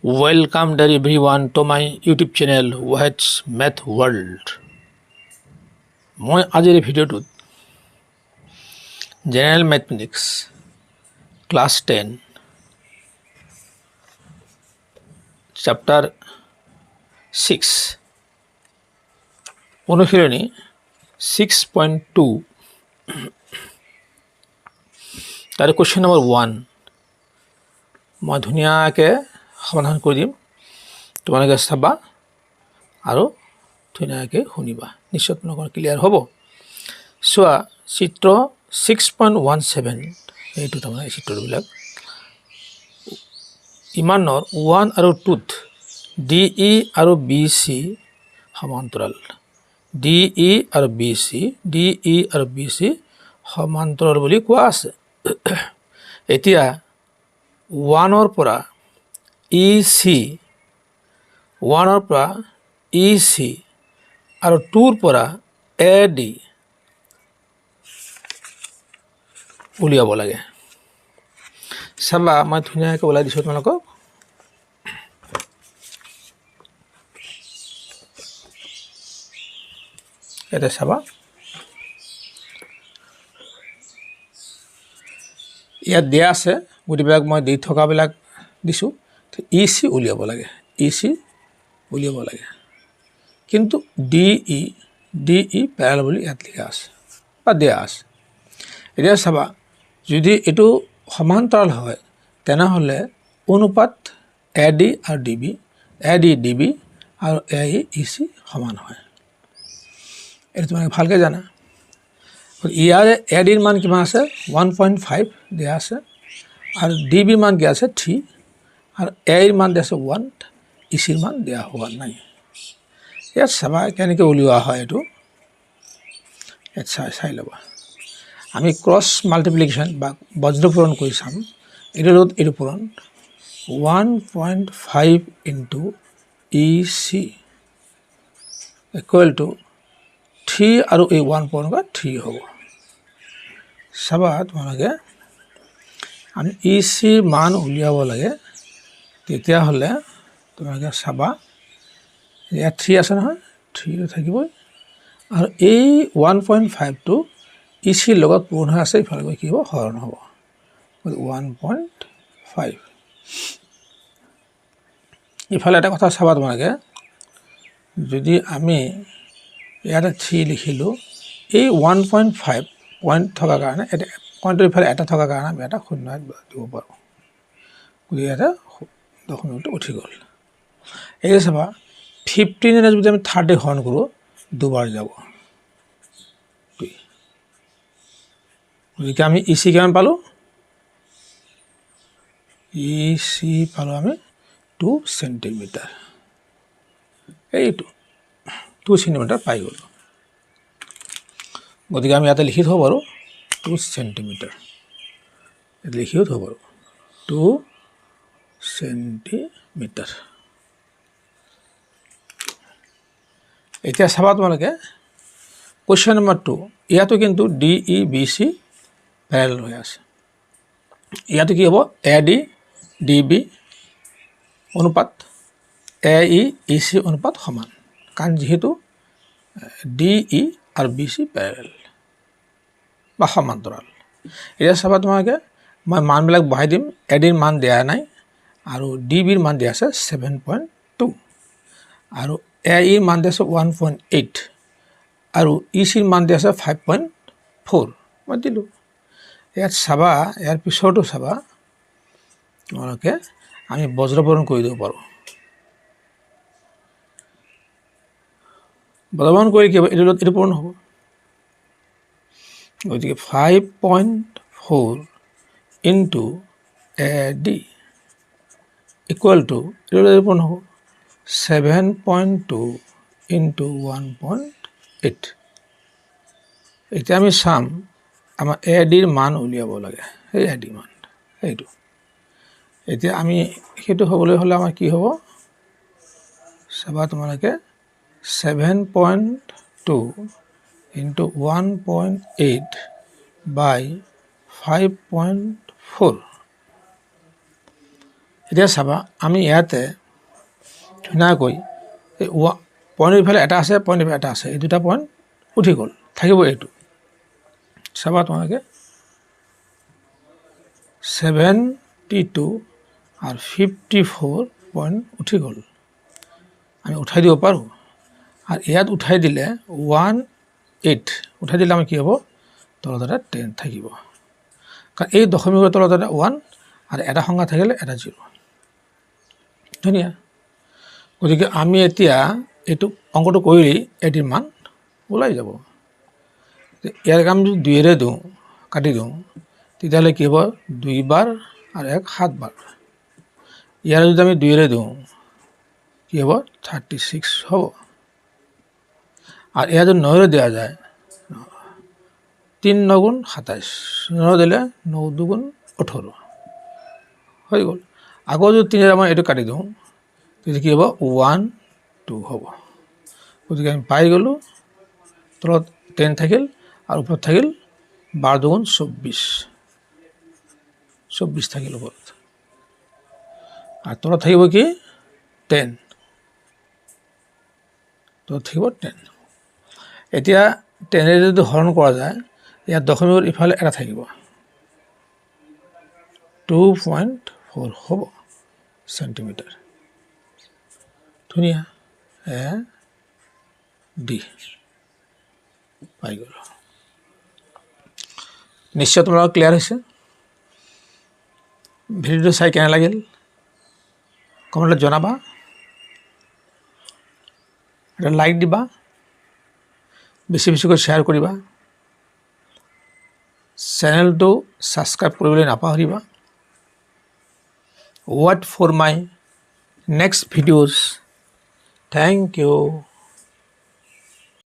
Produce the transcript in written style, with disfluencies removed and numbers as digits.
Welcome there everyone to my YouTube channel What's Math World. মই আজিৰ এই ভিডিঅ'টোত জেনেৰেল মেথমেটিক্স ক্লাছ 10 চেপ্টাৰ 6 অনুশীলনী 6.2 তাৰ কোৱেশ্চন নম্বৰ 1 মই ধুনীয়াকৈ সমাধান কৰি দিম তোমালোকে চাবা আৰু ধুনীয়াকৈ শুনিবা নিশ্চয় তোমালোকৰ ক্লিয়াৰ হ'ব চোৱা চিত্ৰ 6.17 এইটো তাৰমানে এই চিত্ৰবিলাক ইমানৰ 1 আৰু 2ত DE আৰু BC সমান্তৰাল DE আৰু BC সমান্তৰাল বুলি কোৱা আছে এতিয়া 1 ৰ পৰা EC 1 ৰ পৰা EC আৰু 2 ৰ পৰা AD উলিয়াব লাগে চাবা মই ধুনীয়াকৈ ওলাই দিছোঁ তোমালোকক এটা চাবা ইয়াত দিয়া আছে গুটিবিলাক মই দি থকাবিলাক দিছোঁ EC উলিয়াব লাগে EC উলিয়াব লাগে কিন্তু DE প্যাৰেলাল বুলি ইয়াত লিখা আছে বা দিয়া আছে এতিয়া চাবা যদি এটো সমান্তৰাল হয় তেনেহলে অনুপাত AD আৰু DB আৰু AEC সমান হয় এটা তুমি ভালকৈ জানা ইয়াৰে AD ৰ মান কিমান আছে 1.5 দিয়া আছে আৰু DB ৰ মান কি আছে 3 আৰু A ৰ মান দিয়া আছে 1 EC ৰ মান দিয়া হোৱা নাই ইয়াত চাবা কেনেকৈ উলিওৱা হয় এটো চাই লবা আমি ক্ৰস মাল্টিপ্লিকেশন বা বজ্ৰপূৰণ কৰি চাম এটো পূৰণ 1.5 into EC equal to 3 আৰু এই 1 পূৰণ কৰা 3 হ'ব চাবা তোমালোকে আমি EC মান উলিয়াব লাগে তেতিয়া হলে তোমালোকে চাবা ইয়াত 3 আছে নহয় 3 থাকিব আৰু এই 1.5 টো EC লগত পূৰণ হৈ আছে ইফালে গৈ কি হ'ব হৰণ হ'ব 1.5 ইফালে এটা কথা চাবা তোমালোকে যদি আমি ইয়াতে 3 লিখিলো এই 1.5 পইণ্ট থকা কাৰণে এটা পইণ্টৰ ইফালে এটা থকা কাৰণে আমি এটা শূন্য দিব পাৰো গতিকে এটা দশমিকটো উঠি গ'ল এই চাবা 15 এনে যদি আমি 30 হৰণ কৰো দুবাৰ যাব গতিকে আমি EC কিমান পালো EC পালো আমি 2 সেন্টিমিটাৰ এইটো 2 সেন্টিমিটাৰ পাই গ'লো গতিকে আমি ইয়াতে লিখি থব পাৰো 2 সেন্টিমিটাৰ লিখি থব পাৰো 2 সেন্টিমিটাৰ এতিয়া চাবা তোমালোকে কোৱেশ্চন নম্বৰ 2 ইয়াতো কিন্তু DEBC প্যাৰেলাল হৈ আছে ইয়াতো কি হ'ব AD DB অনুপাত AEC অনুপাত সমান কাৰণ যেহেতু DE আৰু BC প্যাৰেলাল বা সমান্তৰাল এতিয়া চাবা তোমালোকে মই মানবিলাক বহাই দিম AD ৰ মান দিয়া নাই আৰু DB ৰ মান দিয়া আছে 7.2 আৰু AE ৰ মান দিয়া আছে 1.8 আৰু EC ৰ মান দিয়া আছে 5.4 মই দিলো ইয়াত চাবা ইয়াৰ পিছৰটো চাবা তোমালোকে আমি বজ্ৰপূৰণ কৰি দিব পাৰো বজ্ৰপূৰণ কৰি কি এটো পূৰণ হ'ব গতিকে 5.4 into AD equal to এটো পূৰণ হ'ব 7.2 into 1.8 এতিয়া আমি চাম আমাৰ AD ৰ মান উলিয়াব লাগে এই AD মান এইটো এতিয়া আমি হেতু হ'বলৈ হলে আমাৰ কি হ'ব চাবা তোমালোকে 7.2 into 1.8 by 5.4 এতিয়া চাবা আমি ইয়াতে ধুনীয়াকৈ এই পইণ্ট ইফালে এটা আছে, পইণ্ট ইফালে এটা আছে, এই দুটা পইণ্ট উঠি গ'ল, থাকিব এইটো। চাবা তোমালোকে 72 আৰু 54 পইণ্ট উঠি গ'ল, আমি উঠাই দিব পাৰোঁ। আৰু ইয়াত উঠাই দিলে 18 উঠাই দিলে আমাৰ কি হ'ব, তলত এটা 10 থাকিব, কাৰণ এই দশমিকৰ তলত এটা 1 আৰু এটা সংখ্যা থাকিলে এটা 0। ধুনীয়া। গতিকে আমি এতিয়া এইটো অংকটো কৰিলেই এটিৰ মান ওলাই যাব। ইয়াৰ কাম যদি 2ৰে দিওঁ, কাটি দিওঁ, তেতিয়াহ'লে কি হ'ব, 2 বাৰ আৰু 1 7 বাৰ। ইয়াৰ যদি আমি 2ৰে দিওঁ কি হ'ব, 36 হ'ব। আৰু ইয়াৰ যদি 9ৰে দিয়া যায়, 3 9 গুণ 27, 9 দিলে 9 2 গুণ 18 হৈ গ'ল। আকৌ যদি 3ৰে মই এইটো কাটি দিওঁ, তেতিয়া কি হ'ব, 1 2 হ'ব। গতিকে আমি পাই গ'লোঁ, তলত 10 থাকিল আৰু ওপৰত থাকিল 12 2 গুণ 24, 24 থাকিল ওপৰত, আৰু তলত থাকিব কি 10, তলত থাকিব 10। এতিয়া 10ৰে যদি হৰণ কৰা যায়, ইয়াত দশমিকৰ ইফালে এটা থাকিব, 2.4 হ'ব চেণ্টিমিটাৰ। ধুনীয়া, এ ডি পাই গ'লোঁ। নিশ্চয় তোমালোকৰ ক্লিয়াৰ হৈছে। ভিডিঅ'টো চাই কেনে লাগিল কমেণ্টত জনাবা, এটা লাইক দিবা, বেছি বেছিকৈ শ্বেয়াৰ কৰিবা, চেনেলটো ছাবস্ক্ৰাইব কৰিবলৈ নাপাহৰিবা। Wait for my next videos. Thank U.